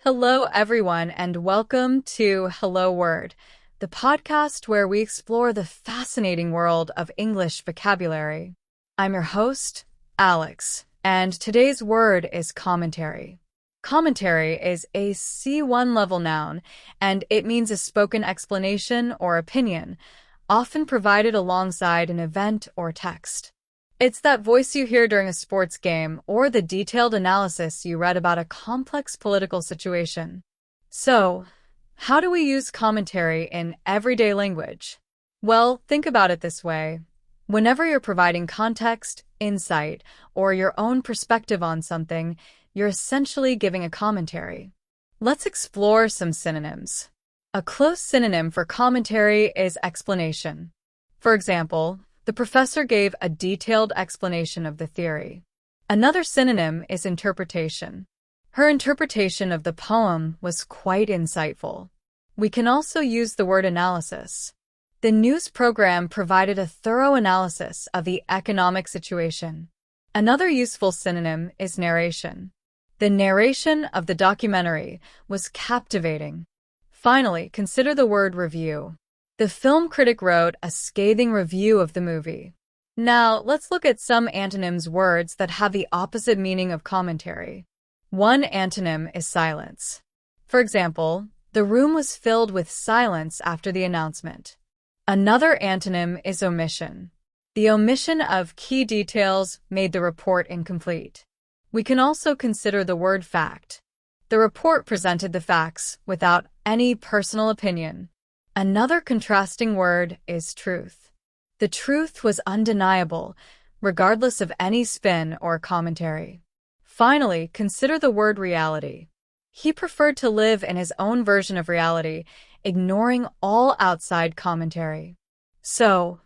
Hello, everyone, and welcome to Hello Word, the podcast where we explore the fascinating world of English vocabulary. I'm your host, Alex, and today's word is commentary. Commentary is a C1 level noun, and it means a spoken explanation or opinion, often provided alongside an event or text. It's that voice you hear during a sports game or the detailed analysis you read about a complex political situation. So, how do we use commentary in everyday language? Well, think about it this way. Whenever you're providing context, insight, or your own perspective on something, you're essentially giving a commentary. Let's explore some synonyms. A close synonym for commentary is explanation. For example, the professor gave a detailed explanation of the theory. Another synonym is interpretation. Her interpretation of the poem was quite insightful. We can also use the word analysis. The news program provided a thorough analysis of the economic situation. Another useful synonym is narration. The narration of the documentary was captivating. Finally, consider the word review. The film critic wrote a scathing review of the movie. Now, let's look at some antonyms words that have the opposite meaning of commentary. One antonym is silence. For example, the room was filled with silence after the announcement. Another antonym is omission. The omission of key details made the report incomplete. We can also consider the word fact. The report presented the facts without any personal opinion. Another contrasting word is truth. The truth was undeniable, regardless of any spin or commentary. Finally, consider the word reality. He preferred to live in his own version of reality, ignoring all outside commentary. So,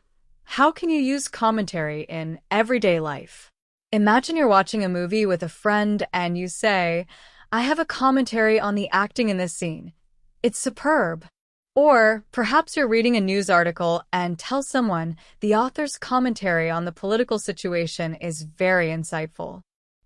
how can you use commentary in everyday life? Imagine you're watching a movie with a friend and you say, "I have a commentary on the acting in this scene. It's superb." Or perhaps you're reading a news article and tell someone the author's commentary on the political situation is very insightful.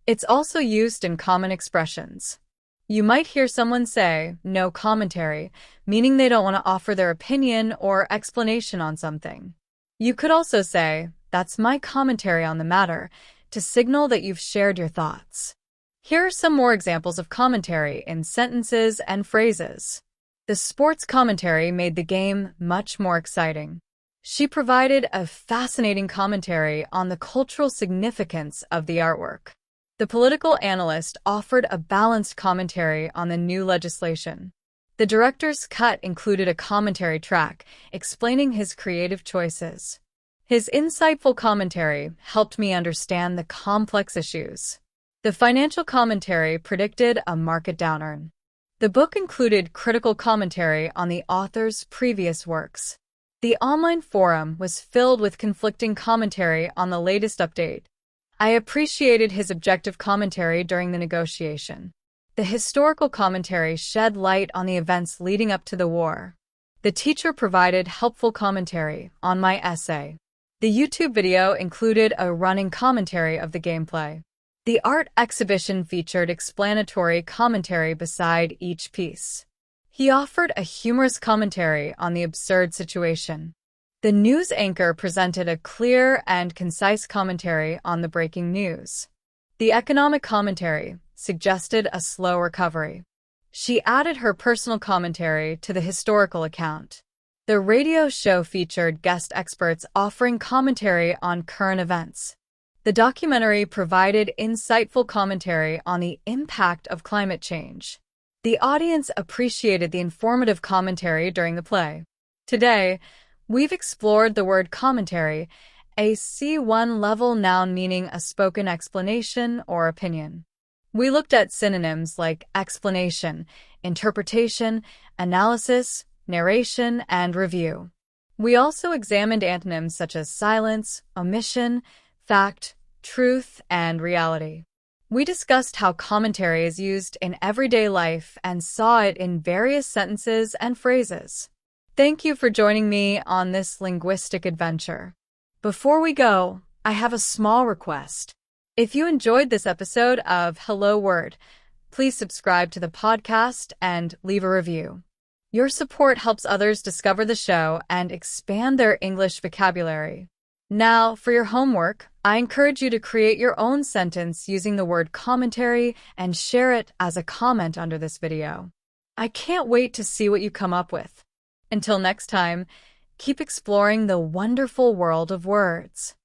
It's also used in common expressions. You might hear someone say, "no commentary," meaning they don't want to offer their opinion or explanation on something. You could also say, "that's my commentary on the matter," to signal that you've shared your thoughts. Here are some more examples of commentary in sentences and phrases. The sports commentary made the game much more exciting. She provided a fascinating commentary on the cultural significance of the artwork. The political analyst offered a balanced commentary on the new legislation. The director's cut included a commentary track explaining his creative choices. His insightful commentary helped me understand the complex issues. The financial commentary predicted a market downturn. The book included critical commentary on the author's previous works. The online forum was filled with conflicting commentary on the latest update. I appreciated his objective commentary during the negotiation. The historical commentary shed light on the events leading up to the war. The teacher provided helpful commentary on my essay. The YouTube video included a running commentary of the gameplay. The art exhibition featured explanatory commentary beside each piece. He offered a humorous commentary on the absurd situation. The news anchor presented a clear and concise commentary on the breaking news. The economic commentary suggested a slow recovery. She added her personal commentary to the historical account. The radio show featured guest experts offering commentary on current events. The documentary provided insightful commentary on the impact of climate change. The audience appreciated the informative commentary during the play. Today, we've explored the word commentary, a C1 level noun meaning a spoken explanation or opinion. We looked at synonyms like explanation, interpretation, analysis, narration, and review. We also examined antonyms such as silence, omission, fact, truth, and reality. We discussed how commentary is used in everyday life and saw it in various sentences and phrases. Thank you for joining me on this linguistic adventure. Before we go, I have a small request. If you enjoyed this episode of Hello Word, Please subscribe to the podcast and leave a review. Your support helps others discover the show and expand their English vocabulary. Now, for your homework, I encourage you to create your own sentence using the word commentary and share it as a comment under this video. I can't wait to see what you come up with. Until next time, keep exploring the wonderful world of words.